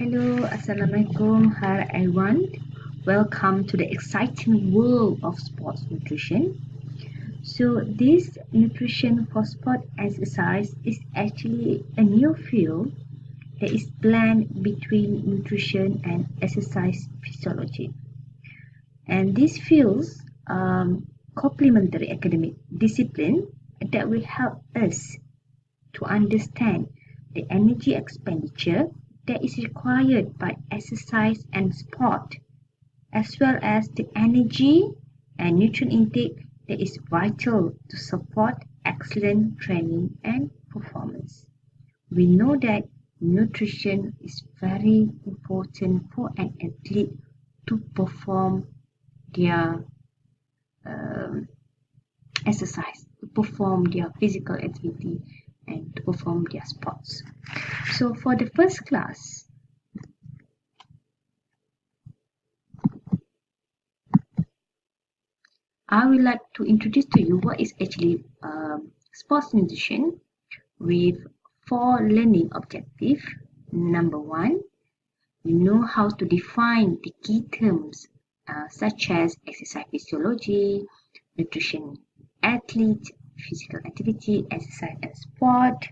Hello, Assalamualaikum, hi everyone. Welcome to the exciting world of sports nutrition. So, this nutrition for sport exercise is actually a new field that is blend between nutrition and exercise physiology. And these fields complementary academic discipline that will help us to understand the energy expenditure that is required by exercise and sport, as well as the energy and nutrient intake that is vital to support excellent training and performance. We know that nutrition is very important for an athlete to perform their exercise, to perform their physical activity, and to perform their sports. So for the first class, I would like to introduce to you what is actually sports nutrition with 4 learning objectives. Number 1, you know how to define the key terms such as exercise physiology, nutrition, athlete, physical activity, exercise and sport,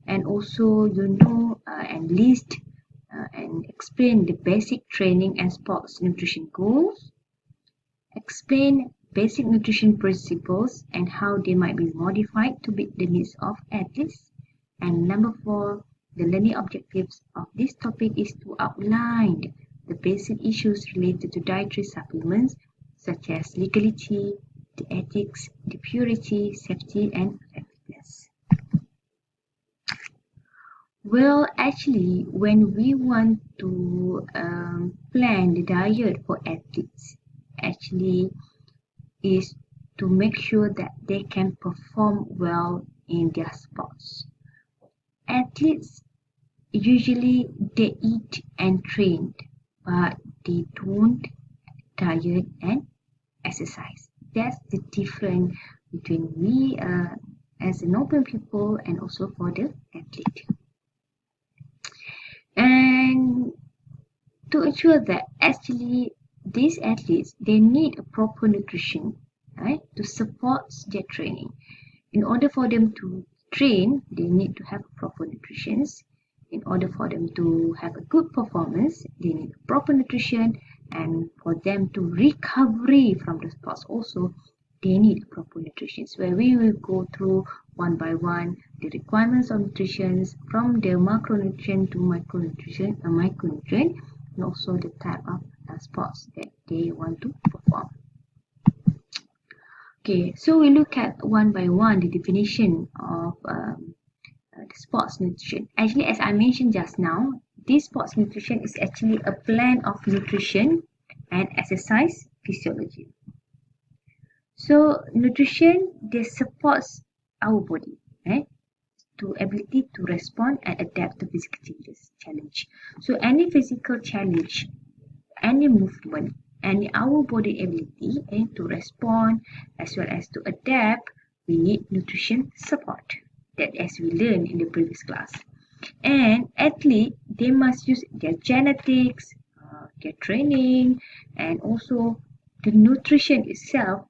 and also you know and list and explain the basic training and sports nutrition goals, explain basic nutrition principles and how they might be modified to meet the needs of athletes. And number 4, the learning objectives of this topic is to outline the basic issues related to dietary supplements such as legality, the ethics, the purity, safety and effectiveness. Well, actually, when we want to plan the diet for athletes, actually is to make sure that they can perform well in their sports. Athletes usually they eat and train, but they don't diet and exercise. That's the difference between we as a normal people and also for the athlete. And to ensure that actually these athletes they need a proper nutrition, right, to support their training. In order for them to train, they need to have proper nutrition. In order for them to have a good performance, they need proper nutrition, and for them to recovery from the sports also, they need proper nutrition. Where we will go through one by one the requirements of nutrition from the macronutrient to micronutrient, and also the type of sports that they want to perform. Okay, so we look at one by one the definition of the sports nutrition. Actually, as I mentioned just now, this sports nutrition is actually a blend of nutrition and exercise physiology. So nutrition they supports our body, right, to ability to respond and adapt to physical challenge. So any physical challenge, any movement, and our body ability to respond as well as to adapt, we need nutrition support. That as we learned in the previous class. And athlete, they must use their genetics, their training, and also the nutrition itself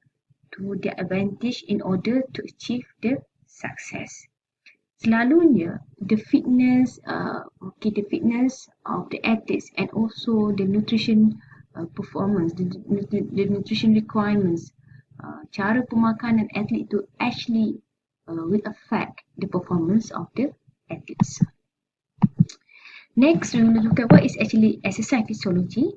to their advantage in order to achieve the success. Selalunya the fitness of the athletes and also the nutrition performance, the nutrition requirements, cara pemakanan atlet itu actually will affect the performance of the athletes. Next, we will look at what is actually exercise physiology.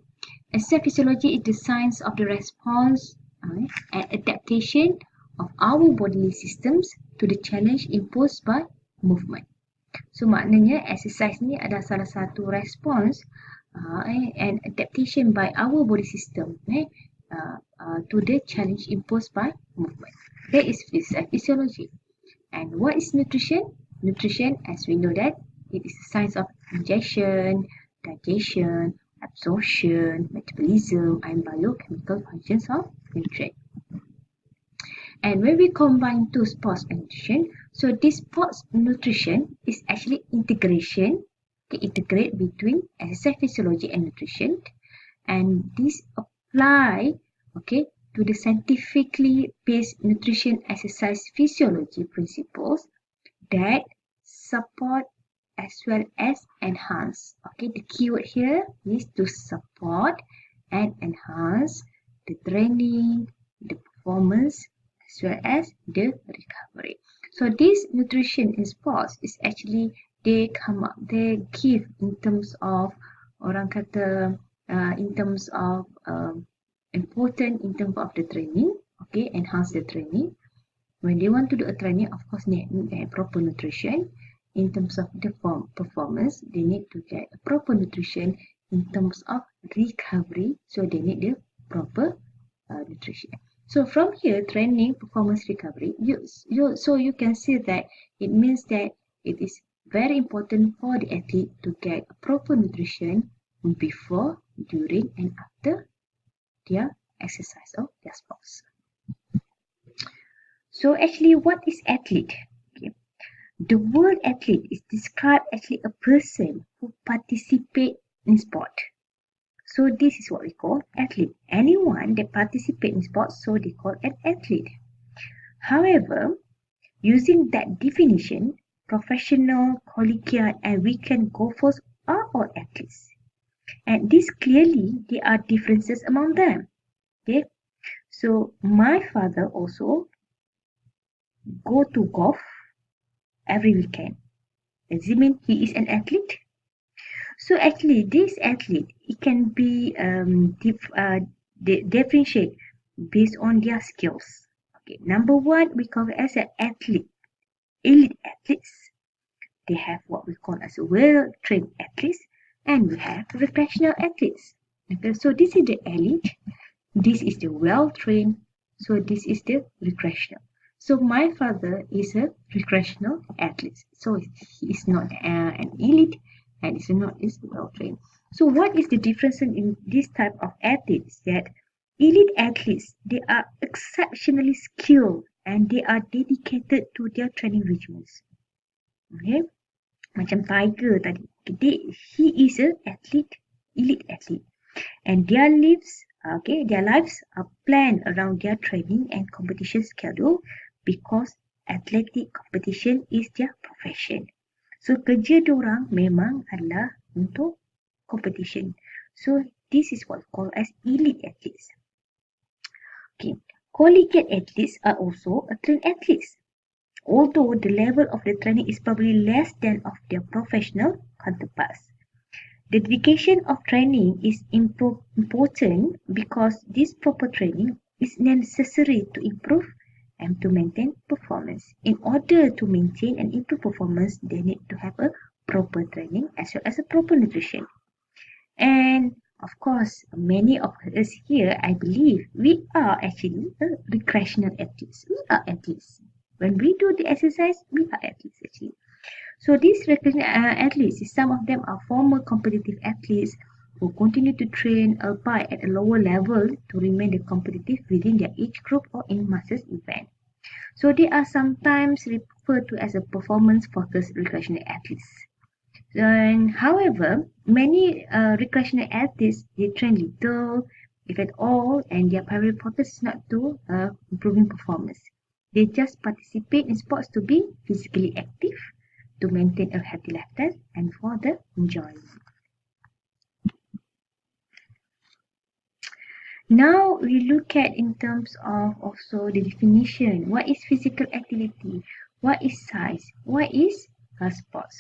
Exercise physiology is the science of the response and adaptation of our bodily systems to the challenge imposed by movement. So maknanya exercise ni adalah salah satu response and adaptation by our body system to the challenge imposed by movement. That is physiology. And what is nutrition? Nutrition, as we know that, it is the science of ingestion, digestion, absorption, metabolism, and biochemical functions of nutrient. And when we combine two sports and nutrition, so this sports nutrition is actually integration integrate between exercise physiology and nutrition, and this apply to the scientifically based nutrition exercise physiology principles that support as well as enhance. The keyword here is to support and enhance the training, the performance, as well as the recovery. So this nutrition in sports is actually they give in terms of orang kata in terms of important in terms of the training, enhance the training. When they want to do a training, of course, they need proper nutrition. In terms of the performance, they need to get proper nutrition. In terms of recovery, so they need the proper nutrition. So from here, training, performance, recovery, so you can see that it means that it is very important for the athlete to get proper nutrition before, during, and after their exercise or their sports. So actually, what is athlete? The word athlete is described actually a person who participate in sport. So this is what we call athlete. Anyone that participate in sports, so they call an athlete. However, using that definition, professional, collegiate, and weekend golfers are all athletes. And this clearly, there are differences among them. Okay, so my father also go to golf every weekend. Does it mean he is an athlete? So actually, this athlete, it can be differentiate based on their skills. Number one, we call it as an athlete. Elite athletes, they have what we call as well-trained athletes, and we have recreational athletes. So this is the elite, this is the well-trained, so this is the recreational. So my father is a recreational athlete. So he is not an elite and is not well trained. So what is the difference in this type of athletes? That elite athletes, they are exceptionally skilled and they are dedicated to their training regimens. Okay, macam Tiger tadi, he is an athlete, elite athlete, and their lives are planned around their training and competition schedule because athletic competition is their profession. So kerja diorang memang adalah untuk competition. So this is what we call as elite athletes. Collegiate athletes are also trained athletes, although the level of the training is probably less than of their professional counterparts. The dedication of training is important because this proper training is necessary to improve and to maintain performance. In order to maintain and improve performance, they need to have a proper training as well as a proper nutrition. And of course, many of us here, I believe, we are actually recreational athletes. We are athletes. When we do the exercise, we are athletes actually. So these recreational athletes, some of them are former competitive athletes who continue to train albeit at a lower level to remain competitive within their age group or in masters event. So they are sometimes referred to as a performance-focused recreational athletes. And however, many recreational athletes, they train little, if at all, and their primary focus is not to improving performance. They just participate in sports to be physically active, to maintain a healthy lifestyle, and for the enjoyment. Now we look at in terms of also the definition. What is physical activity? What is size? What is sports?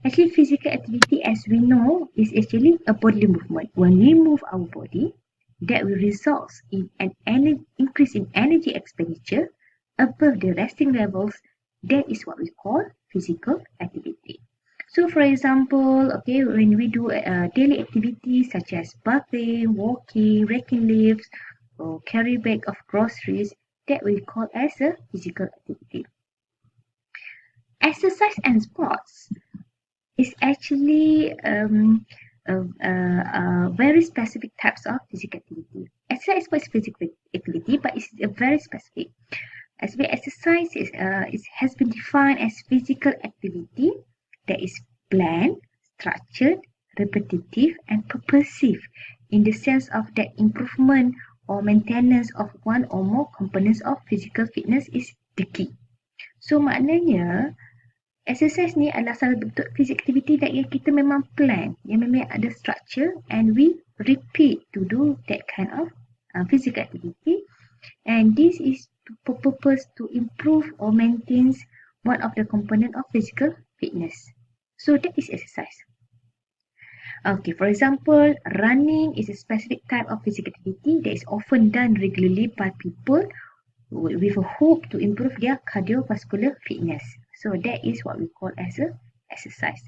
Actually, physical activity, as we know, is actually a bodily movement. When we move our body, that will result in an increase in energy expenditure above the resting levels. That is what we call physical activity. So for example, when we do daily activities such as bathing, walking, raking leaves, or carry bag of groceries, that we call as a physical activity. Exercise and sports is actually very specific types of physical activity. Exercise is physical activity, but it's a very specific. As we exercise it has been defined as physical activity that is planned, structured, repetitive, and purposive in the sense of that improvement or maintenance of one or more components of physical fitness is the key. So maknanya exercise ni adalah salah bentuk physical activity yang kita memang plan, yang memang ada structure and we repeat to do that kind of physical activity, and this is for purpose to improve or maintain one of the component of physical fitness. So that is exercise. Okay, for example, running is a specific type of physical activity that is often done regularly by people with a hope to improve their cardiovascular fitness. So that is what we call as a exercise.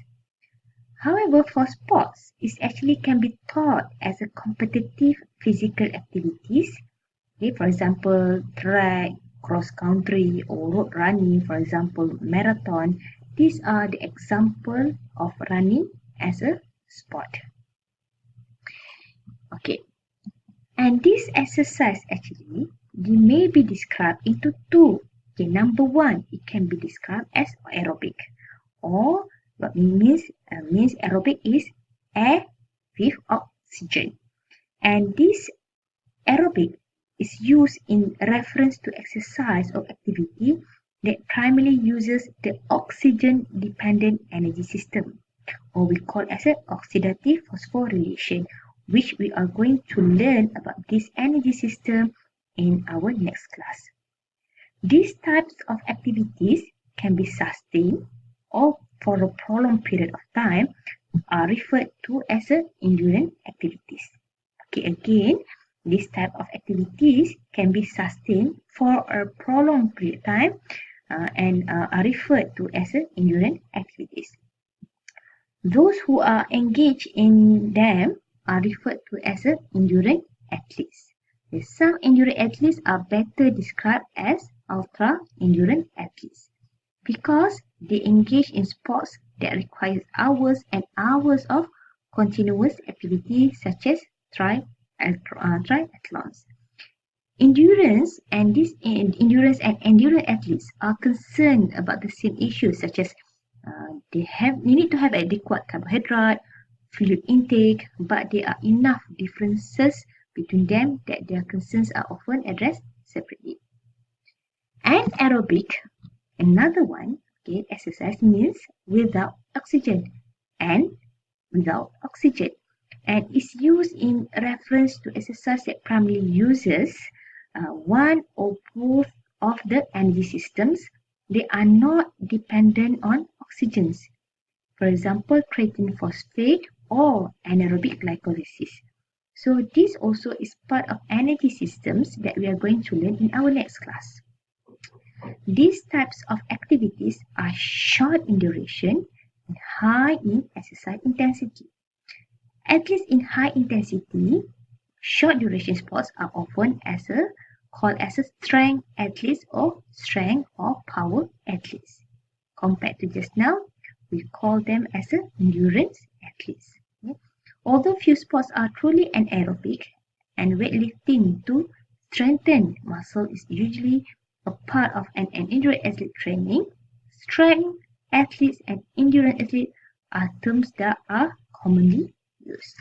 However, for sports, it actually can be taught as a competitive physical activities. Okay, for example, track, cross country, or road running, for example, marathon. These are the example of running as a sport. Okay, and this exercise actually may be described into two. Okay, number one, it can be described as aerobic, or what means aerobic is air with oxygen, and this aerobic is used in reference to exercise or activity that primarily uses the oxygen-dependent energy system, or we call as an oxidative phosphorylation, which we are going to learn about this energy system in our next class. These types of activities can be sustained or for a prolonged period of time are referred to as endurance activities. Okay, again, this type of activities can be sustained for a prolonged period of time and are referred to as endurance activities. Those who are engaged in them are referred to as endurance athletes. Some endurance athletes are better described as ultra endurance athletes because they engage in sports that requires hours and hours of continuous activity such as triathlons. Endurance and endurance athletes are concerned about the same issues such as they need to have adequate carbohydrate, fluid intake, but there are enough differences between them that their concerns are often addressed separately. Anaerobic, another one, okay, exercise means without oxygen and without oxygen, and is used in reference to exercise that primarily uses one or both of the energy systems. They are not dependent on oxygens. For example, creatine phosphate or anaerobic glycolysis. So this also is part of energy systems that we are going to learn in our next class. These types of activities are short in duration and high in exercise intensity. Athletes in high intensity, short duration sports are often called as strength athletes or strength or power athletes. Compared to just now, we call them as endurance athletes. Okay? Although few sports are truly anaerobic, and weightlifting to strengthen muscle is usually a part of an endurance athlete training, strength athletes and endurance athletes are terms that are commonly used.